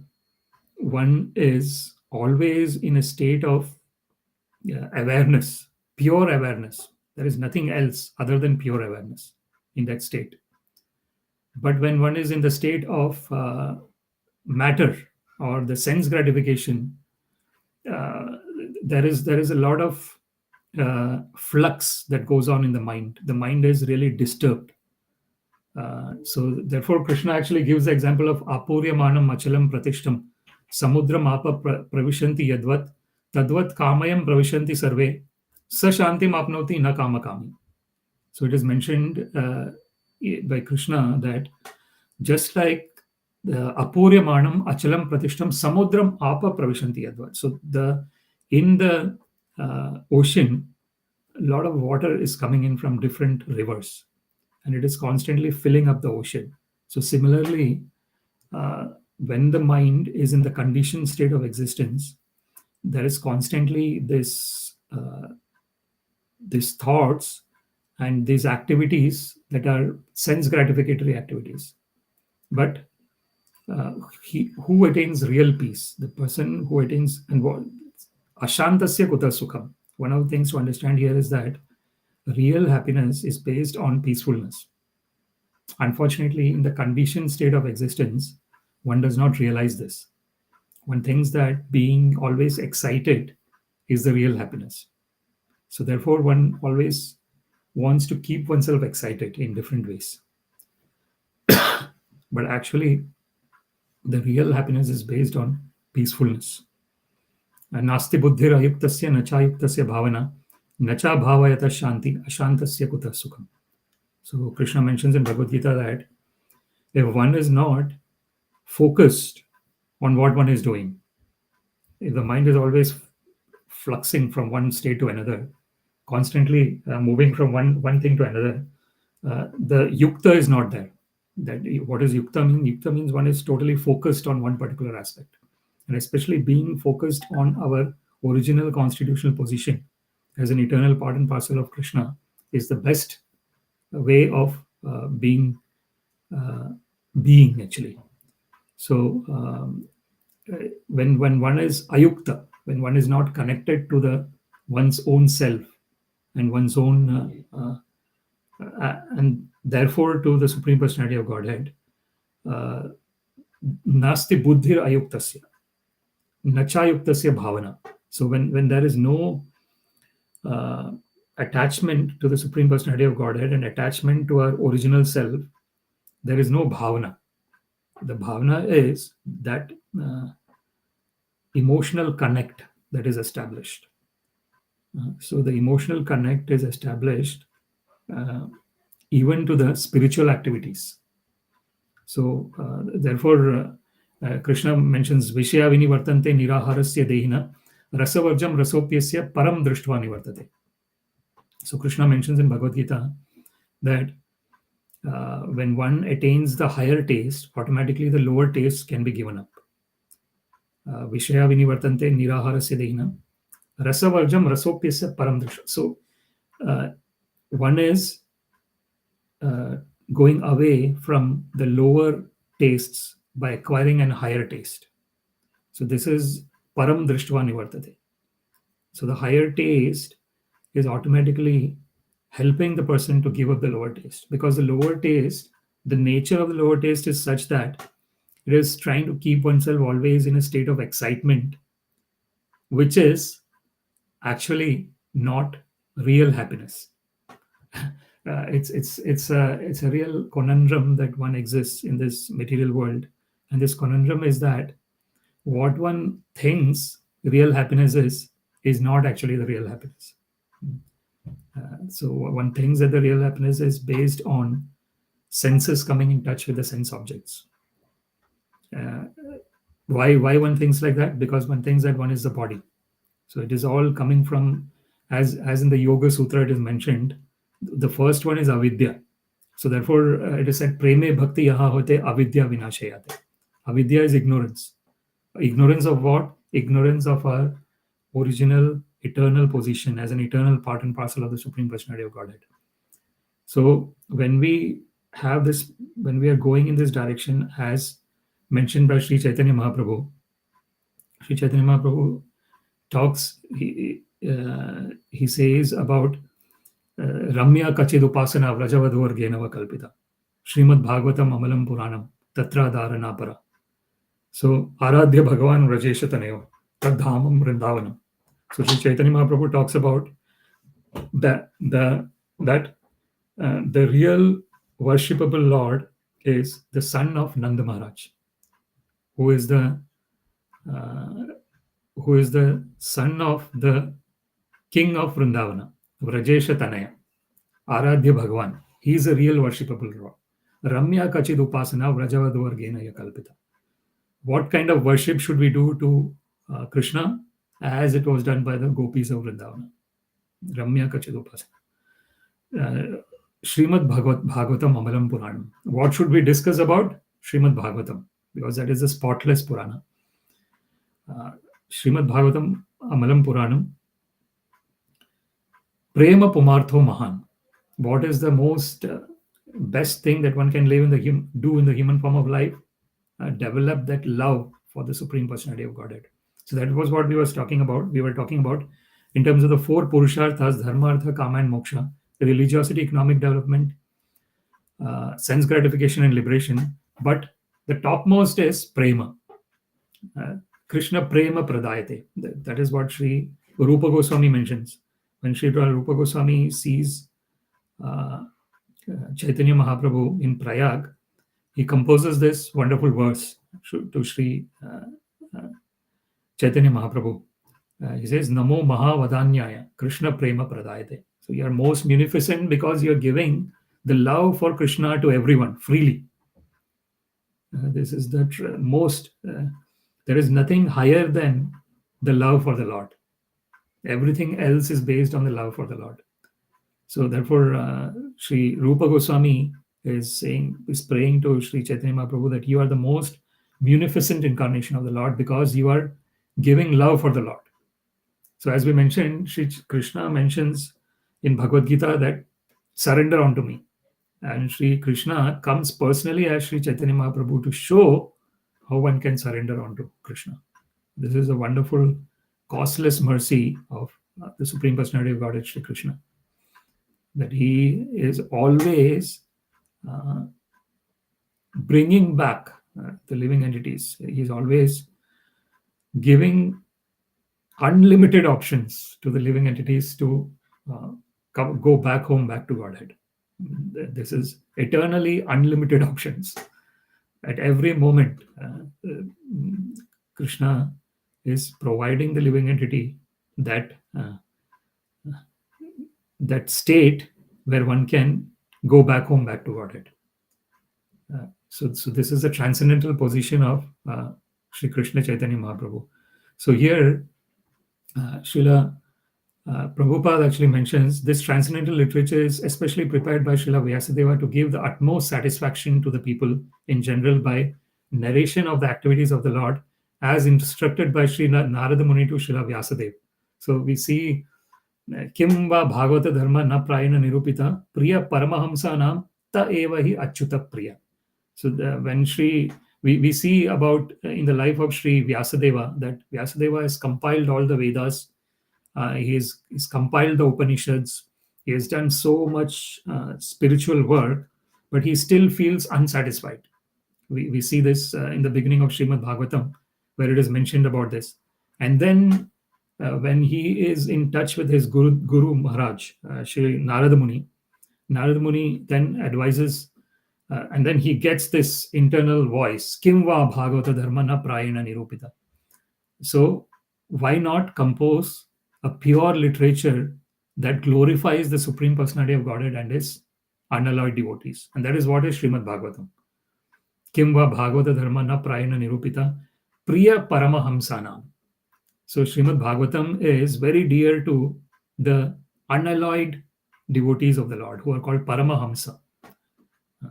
one is always in a state of awareness, pure awareness. There is nothing else other than pure awareness in that state. But when one is in the state of matter or the sense gratification, there is a lot of flux that goes on in the mind. The mind is really disturbed. So therefore, Krishna actually gives the example of apuryamanam achalam pratishtam samudram apa pravishanti yadvat tadvat kamayam pravishanti sarve sa shantim apnoti na kamakami. So it is mentioned by Krishna that just like the apuryamanam achalam pratishtam samudram apa pravishanti yadvat. So in the ocean, a lot of water is coming in from different rivers, and it is constantly filling up the ocean. So similarly, when the mind is in the conditioned state of existence, there is constantly this these thoughts and these activities that are sense gratificatory activities. But who attains real peace? The person who attains, and what ashantasya kuta sukham. One of the things to understand here is that real happiness is based on peacefulness. Unfortunately, in the conditioned state of existence, one does not realize this. One thinks that being always excited is the real happiness. So therefore, one always wants to keep oneself excited in different ways. But actually, the real happiness is based on peacefulness. Nasti buddhir ayuktasya nachayuktasya bhavana nacha bhavayata shanti ashantasya kuta sukham. So Krishna mentions in Bhagavad Gita that if one is not focused on what one is doing, if the mind is always fluxing from one state to another, constantly moving from one thing to another, the yukta is not there. That what does yukta mean? Yukta means one is totally focused on one particular aspect, and especially being focused on our original constitutional position as an eternal part and parcel of Krishna is the best way of being actually. So when one is ayukta, when one is not connected to the one's own self and one's own and therefore to the Supreme Personality of Godhead, nasti buddhir ayuktasya nachayuktasya bhavana. So when there is no attachment to the Supreme Personality of Godhead and attachment to our original self, there is no bhavana. The bhavana is that emotional connect that is established. So the emotional connect is established even to the spiritual activities. So, therefore, Krishna mentions Vishaya vinivartante niraharasya dehina rasavarjam rasopyasya param drishtva nivartate. So, Krishna mentions in Bhagavad Gita that when one attains the higher taste, automatically the lower tastes can be given up. Vishaya vinivartante niraharasya dehina rasavarjam rasopyasya param drishtva. So, one is going away from the lower tastes by acquiring an higher taste. So this is param drishtva nivartate. So the higher taste is automatically helping the person to give up the lower taste, because the lower taste, the nature of the lower taste is such that it is trying to keep oneself always in a state of excitement, which is actually not real happiness. It's a real conundrum that one exists in this material world, and this conundrum is that what one thinks real happiness is not actually the real happiness. So one thinks that the real happiness is based on senses coming in touch with the sense objects. Why one thinks like that? Because one thinks that one is the body. So it is all coming from, as in the Yoga Sutra it is mentioned, the first one is avidya. So therefore it is said preme bhakti yaha hote avidya vinashayate. Avidya is ignorance. Ignorance of what? Ignorance of our original eternal position as an eternal part and parcel of the Supreme Personality of Godhead. So when we have this, when we are going in this direction, as mentioned by Sri Chaitanya Mahaprabhu, Sri Chaitanya Mahaprabhu talks, he says about Ramya Kachidupasana Vrajavadvargenava Kalpita, Śrīmad-Bhāgavatam Amalam Puranam, Tatra Dharanapara. So, Aradhya Bhagavan Vrajeshataneyo, Tadhamam Vrindavanam. So, Sri Chaitanya Mahaprabhu talks about that the real worshipable Lord is the son of Nanda Maharaj, who is the son of the king of Vrindavana, Vrajeshatanaya, Aradhya Bhagavan. He is a real worshipable Lord. Ramya Kachid Upasana Vrajavadvargenaya Kalpita. What kind of worship should we do to Krishna as it was done by the gopis of Vrindavana? Ramya Kachidupasana. Śrīmad-Bhāgavatam Amalam Puranam. What should we discuss about? Śrīmad-Bhāgavatam, because that is a spotless Purana. Śrīmad-Bhāgavatam Amalam Puranam. Prema Pumartho Mahan. What is the most best thing that one can live in do in the human form of life? Develop that love for the Supreme Personality of Godhead. So that was what we were talking about. We were talking about in terms of the four purusharthas, dharma, artha, kama, and moksha, religiosity, economic development, sense gratification, and liberation. But the topmost is prema. Krishna prema pradhāyate. That is what Sri Rupa Goswami mentions. When Sri Rupa Goswami sees Chaitanya Mahaprabhu in Prayag, he composes this wonderful verse to Sri Chaitanya Mahaprabhu. He says, Namo Mahavadanyaya Krishna Prema Pradayate. So you are most munificent because you are giving the love for Krishna to everyone freely. This is the most, there is nothing higher than the love for the Lord. Everything else is based on the love for the Lord. So therefore, Sri Rupa Goswami is praying to Sri Chaitanya Mahaprabhu that you are the most munificent incarnation of the Lord because you are giving love for the Lord. So as we mentioned, Sri Krishna mentions in Bhagavad Gita that surrender unto me. And Sri Krishna comes personally as Sri Chaitanya Mahaprabhu to show how one can surrender unto Krishna. This is a wonderful, costless mercy of the Supreme Personality of Godhead, Sri Krishna, that he is always bringing back the living entities. He's always giving unlimited options to the living entities to go back home, back to Godhead. This is eternally unlimited options. At every moment, Krishna is providing the living entity that state where one can go back home, back to Godhead. So this is the transcendental position of Sri Krishna Chaitanya Mahaprabhu. So here, Srila Prabhupada actually mentions this transcendental literature is especially prepared by Srila Vyasadeva to give the utmost satisfaction to the people in general by narration of the activities of the Lord as instructed by Srila Nārada Muni to Srila Vyasadeva. So we see Kim va Bhagavata Dharma na prayana nirupita priya paramahamsa nam ta eva hi achyuta priya. So when we see about in the life of Sri Vyasadeva that Vyasadeva has compiled all the Vedas. He's compiled the Upanishads. He has done so much spiritual work, but he still feels unsatisfied. We see this in the beginning of Śrīmad-Bhāgavatam, where it is mentioned about this. And then when he is in touch with his Guru Maharaj, Shri Nārada Muni then advises, and then he gets this internal voice, Kim va Bhagavata Dharma na prayana nirupita. So why not compose a pure literature that glorifies the Supreme Personality of Godhead and his unalloyed devotees? And that is what is Śrīmad-Bhāgavatam. Kim va Bhagavata Dharma na prayana nirupita priya paramahamsanam. So Śrīmad-Bhāgavatam is very dear to the unalloyed devotees of the Lord who are called Paramahamsa.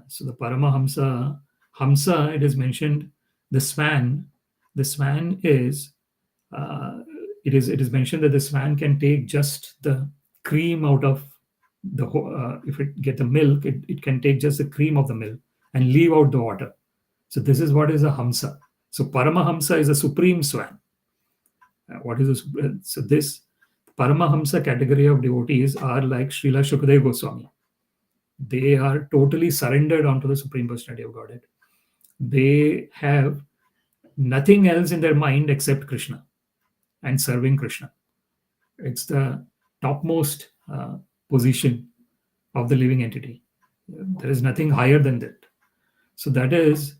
So the Paramahamsa, Hamsa, it is mentioned, the swan is it is mentioned that the swan can take just the cream out of the if it get the milk, it can take just the cream of the milk and leave out the water. So this is what is a Hamsa. So Paramahamsa is a supreme swan. What is so this Paramahamsa category of devotees are like Srila Shukadeva Goswami. They are totally surrendered onto the Supreme Personality of Godhead. They have nothing else in their mind except Krishna and serving Krishna. It's the topmost position of the living entity. There is nothing higher than that. So that is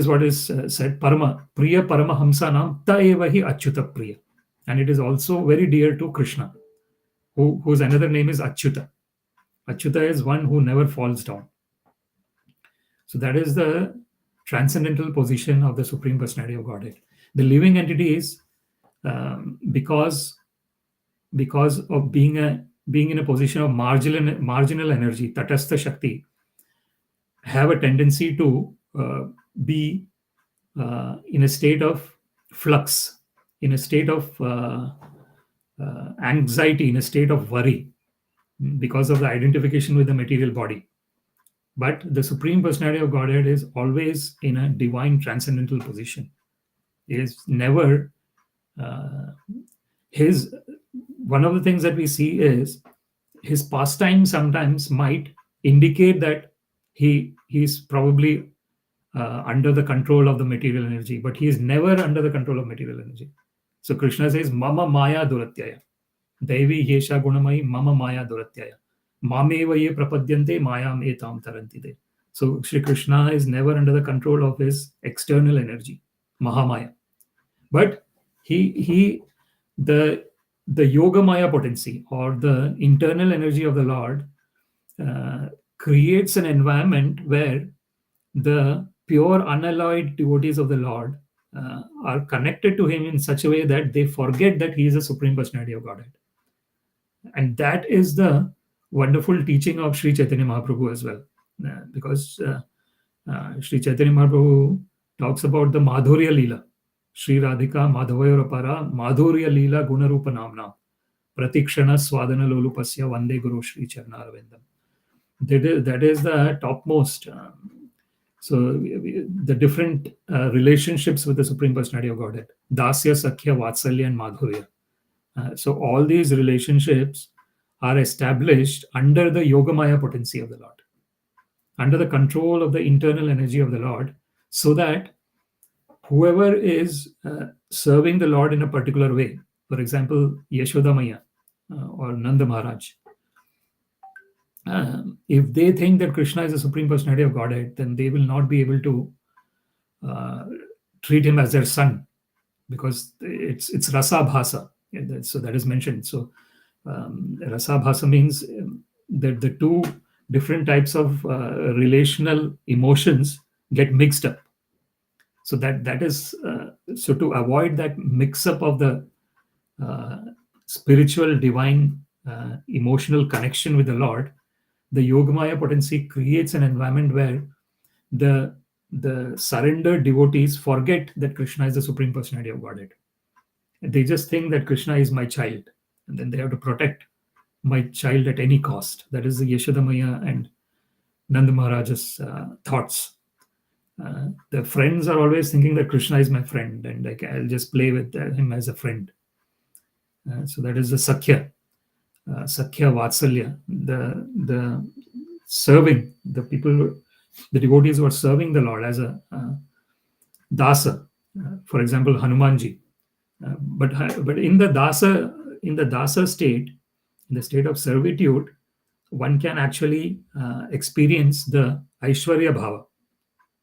what is said. Priya Paramahamsa nam ta eva hi achyuta priya. And it is also very dear to Krishna, whose another name is Achyuta. Achyuta is one who never falls down. So that is the transcendental position of the Supreme Personality of Godhead. The living entities, because of being in a position of marginal energy, tatastha shakti, have a tendency to be in a state of flux, in a state of anxiety, in a state of worry, because of the identification with the material body. But the Supreme Personality of Godhead is always in a divine transcendental position. It is never one of the things that we see is his pastime sometimes might indicate that he's probably under the control of the material energy, but he is never under the control of material energy. So Krishna says, Mama Maya Duratyaya. Devi Yesha Gunamai Mama Maya Duratyaya. Mameva ye prapadyante mayam etam tarantide. So Shri Krishna is never under the control of his external energy, Mahamaya. But the Yogamaya potency or the internal energy of the Lord creates an environment where the pure unalloyed devotees of the Lord are connected to him in such a way that they forget that he is a Supreme Personality of Godhead. And that is the wonderful teaching of Sri Chaitanya Mahaprabhu as well. Because Sri Chaitanya Mahaprabhu talks about the Madhurya Leela. Sri Radhika Madhavayorapara Madhurya Leela Gunarupa Namna Pratikshana Swadana Lolupasya Vande Guru Sri Charnaravindam. That is the topmost. So the different relationships with the Supreme Personality of Godhead. Dasya, Sakhya, Vatsalya and Madhurya. So all these relationships are established under the Yogamaya potency of the Lord, under the control of the internal energy of the Lord, so that whoever is serving the Lord in a particular way, for example, Yashoda Maya or Nanda Maharaj, if they think that Krishna is the Supreme Personality of Godhead, then they will not be able to treat him as their son, because it's rasa bhasa. So that is mentioned. So rasa bhasa means that the two different types of relational emotions get mixed up. So that is so to avoid that mix up of the uh, spiritual divine emotional connection with the Lord, the Yogamaya potency creates an environment where the surrendered devotees forget that Krishna is the Supreme Personality of Godhead. They just think that Krishna is my child, and then they have to protect my child at any cost. That is the Yashodamaya and Nanda Maharaj's thoughts. The friends are always thinking that Krishna is my friend, and like I'll just play with him as a friend. So that is the Sakhya Vatsalya, the serving, the people, the devotees who are serving the Lord as a Dāsa, for example, Hanumanji. But in the Dāsa state, in the state of servitude, one can actually experience the Aishwarya Bhava,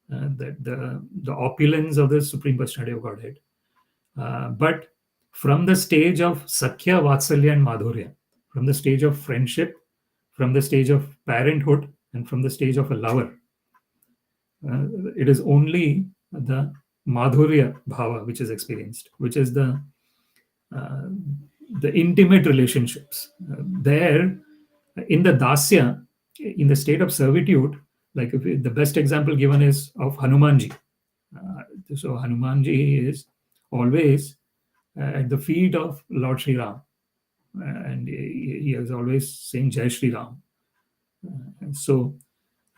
the opulence of the Supreme Personality of Godhead. But from the stage of Sakhya, Vatsalya, and Madhurya, from the stage of friendship, from the stage of parenthood, and from the stage of a lover, it is only the Madhurya Bhava which is experienced, which is the intimate relationships. There, in the Dasya, in the state of servitude, like the best example given is of Hanumanji. So Hanumanji is always at the feet of Lord Sri Ram, and he is always saying Jai Sri Ram. So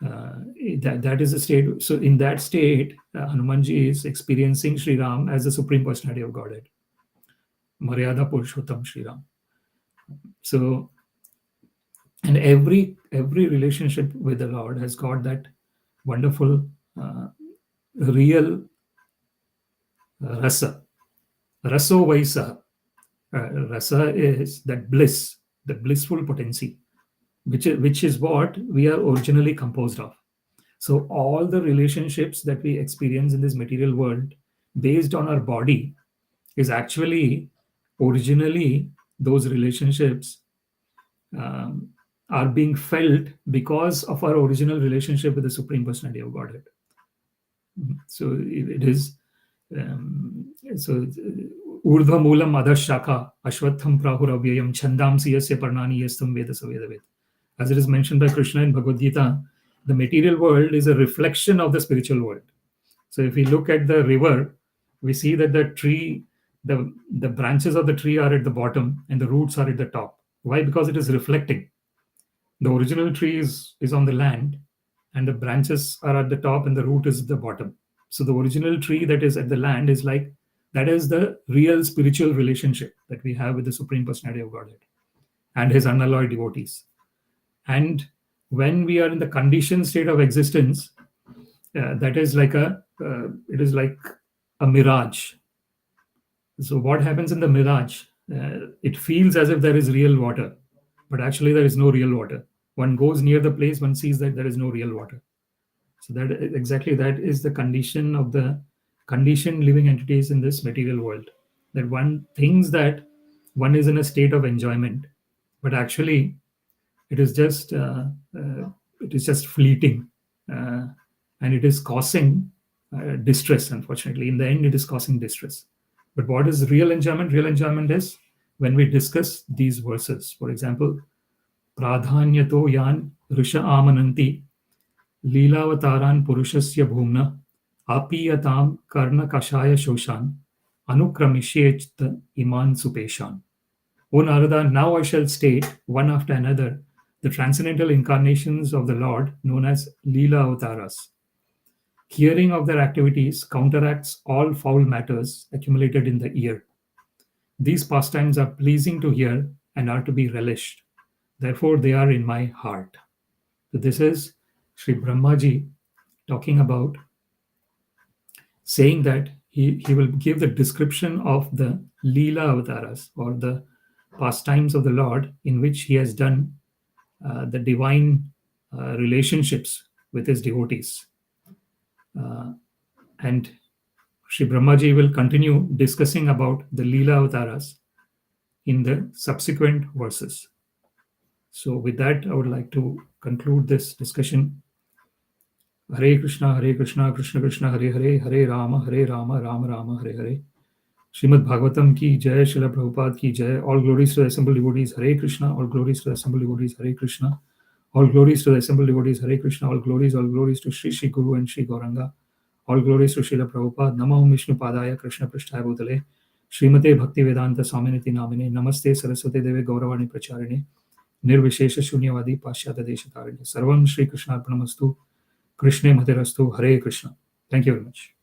that is the state. So in that state, Hanumanji is experiencing Sri Ram as the Supreme Personality of Godhead, Maryada Puruṣottam Sri Ram. So, and every relationship with the Lord has got that wonderful real rasa. Raso vaisa. Rasa is that bliss, the blissful potency, which is what we are originally composed of. So all the relationships that we experience in this material world based on our body is actually originally those relationships are being felt because of our original relationship with the Supreme Personality of Godhead. So it is so urdhva moolam adhashaka ashwatham prahuravyayam chandamsi yasya parnani yastam veda saveda ved. As it is mentioned by Krishna in Bhagavad Gita, the material world is a reflection of the spiritual world. So if we look at the river, we see that the tree, the branches of the tree are at the bottom and the roots are at the top. Why? Because it is reflecting. The original tree is on the land and the branches are at the top and the root is at the bottom. So the original tree that is at the land is like, that is the real spiritual relationship that we have with the Supreme Personality of Godhead and his unalloyed devotees. And when we are in the conditioned state of existence, that is like it is like a mirage. So what happens in the mirage? It feels as if there is real water, but actually there is no real water. One goes near the place, one sees that there is no real water. So that is the condition of the conditioned living entities in this material world. That one thinks that one is in a state of enjoyment, but actually it is just fleeting, and it is causing distress. Unfortunately, in the end, it is causing distress. But what is real enjoyment? Real enjoyment is when we discuss these verses. For example, prādhānyato yan risha āmananti līlā-avatāras puruṣasya bhūmnaḥ āpīyatāṁ karṇa-kaṣāya-śoṣān anukramiṣye imān supeśān. O Nārada, now I shall state one after another the transcendental incarnations of the Lord known as līlā-avatāras. Hearing of their activities counteracts all foul matters accumulated in the ear. These pastimes are pleasing to hear and are to be relished. Therefore, they are in my heart. So this is Sri Brahmaji talking about, saying that he will give the description of the līlā-avatāras, or the pastimes of the Lord, in which he has done the divine relationships with his devotees. And Sri Brahmaji will continue discussing about the līlā-avatāras in the subsequent verses. So with that, I would like to conclude this discussion. Hare Krishna, Krishna Krishna, Hare Hare, Hare Rama, Rama Rama, Hare Hare. Śrīmad-Bhāgavatam ki jai, Srila Prabhupada ki jai. All glories to the assembled devotees. Hare Krishna. All glories to the assembled devotees. Hare Krishna. All glories to the assembled devotees. Hare Krishna. All glories to Shri Guru and Shri Gauranga. All glories to Srila Prabhupada. Namo Vishnu Padaya Krishna Prasthaya Bhutale. Srimate Bhakti Vedanta Swaminiti Namine. Namaste Saraswate Deve Gauravani Pracharine. Nirvishesha Shunyavadi Pashyata Deshatarine. Sarvam Shri Krishna Arpanamastu. Krishna Madhirastu. Hare Krishna. Thank you very much.